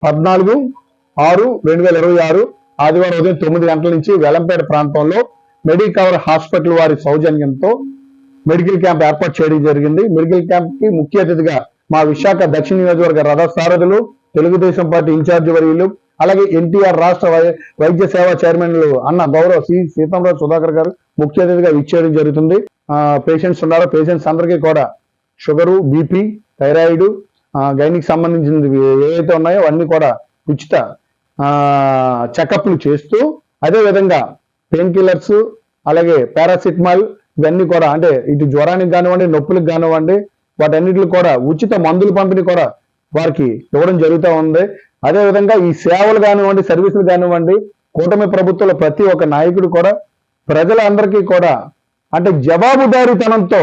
14/6/2026 ఆదివారం ఉదయం 9 గంటల నుంచి వెలంపేట ప్రాంతంలో మెడికవర్ హాస్పిటల్ వారి సౌజన్యంతో మెడికల్ క్యాంప్ ఏర్పాటు చేయడం జరిగింది. మెడికల్ క్యాంప్ కి ముఖ్య అతిథిగా మా విశాఖ దక్షిణ నియోజకవర్గ రథ సారథులు, తెలుగుదేశం పార్టీ ఇన్ఛార్జి వర్యులు, అలాగే ఎన్టీఆర్ రాష్ట్ర వైద్య సేవా చైర్మన్లు అన్న గౌరవ సీతంరాజు సుధాకర్ గారు ముఖ్య అతిథిగా విచ్చేయడం జరుగుతుంది. పేషెంట్స్ ఉన్నారు. పేషెంట్స్ అందరికీ కూడా షుగరు, బీపీ, థైరాయిడ్, గైనికి సంబంధించినవి ఏవైతే ఉన్నాయో అన్ని కూడా ఉచిత చెకప్లు చేస్తూ, అదేవిధంగా పెయిన్ కిల్లర్స్, అలాగే పారాసిటమాల్ ఇవన్నీ కూడా, అంటే ఇటు జ్వరానికి కానివ్వండి, నొప్పులకు కానివ్వండి, వాటన్నిటికి కూడా ఉచిత మందుల పంపిణీ కూడా వారికి ఇవ్వడం జరుగుతూ ఉంది. అదేవిధంగా ఈ సేవలు కానివ్వండి, సర్వీసులు కానివ్వండి, కూటమి ప్రభుత్వంలో ప్రతి ఒక్క నాయకుడు కూడా ప్రజలందరికీ కూడా అంటే జవాబుదారీతనంతో,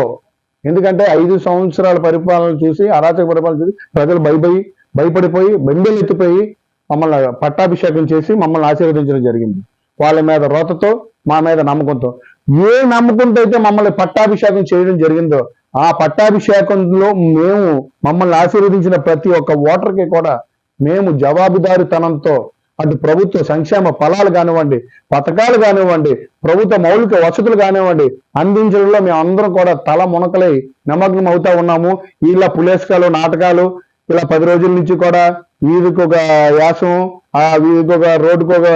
ఎందుకంటే 5 సంవత్సరాల పరిపాలన చూసి, అరాచక పరిపాలన చూసి ప్రజలు భయపడిపోయి బెంబేలు ఎత్తిపోయి మమ్మల్ని పట్టాభిషేకం చేసి మమ్మల్ని ఆశీర్వదించడం జరిగింది. వాళ్ళ మీద రోతతో, మా మీద నమ్మకంతో, ఏ నమ్మకంతో అయితే మమ్మల్ని పట్టాభిషేకం చేయడం జరిగిందో ఆ పట్టాభిషేకంలో మమ్మల్ని ఆశీర్వదించిన ప్రతి ఒక్క ఓటర్కి కూడా మేము జవాబుదారీతనంతో అటు ప్రభుత్వ సంక్షేమ ఫలాలు కానివ్వండి, పథకాలు కానివ్వండి, ప్రభుత్వ మౌలిక వసతులు కానివ్వండి అందించడంలో మేము అందరం కూడా తల మునకలై నిమగ్నం అవుతా ఉన్నాము. ఇలా పులేస్కాలు, నాటకాలు ఇలా 10 రోజుల నుంచి కూడా వీధికి ఒక యాసం, ఆ వీధికి ఒక రోడ్డుకు ఒక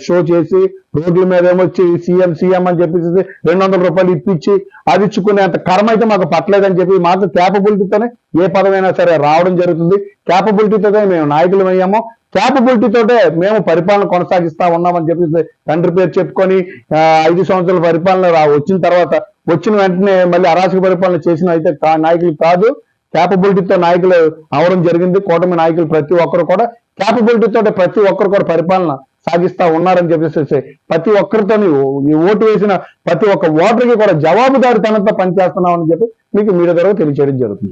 షో చేసి రోడ్ల మీద ఏమొచ్చి సీఎం అని చెప్పేసి 200 రూపాయలు ఇప్పించి అది ఇచ్చుకునే అంత కర్మ అయితే మాకు పట్టలేదని చెప్పి మాకు క్యాపబిలిటీతోనే ఏ పదమైనా సరే రావడం జరుగుతుంది. క్యాపబిలిటీతోనే మేము నాయకులు అయ్యాము. క్యాపబిలిటీతోటే మేము పరిపాలన కొనసాగిస్తా ఉన్నామని చెప్పేసి తండ్రి పేరు చెప్పుకొని 5 సంవత్సరాల పరిపాలన వచ్చిన తర్వాత వచ్చిన వెంటనే మళ్ళీ అరాచక పరిపాలన చేసిన అయితే నాయకులు కాదు, క్యాపబిలిటీతో నాయకులు అవడం జరిగింది. కూటమి నాయకులు ప్రతి ఒక్కరు కూడా క్యాపబిలిటీతో ప్రతి ఒక్కరు కూడా పరిపాలన సాగిస్తా ఉన్నారని చెప్పేసి ప్రతి ఒక్కరితో ఓటు వేసిన ప్రతి ఒక్క ఓటర్కి కూడా జవాబుదారీతనంతో పనిచేస్తున్నామని చెప్పి మీకు మీడియా ద్వారా తెలియజేయడం జరుగుతుంది.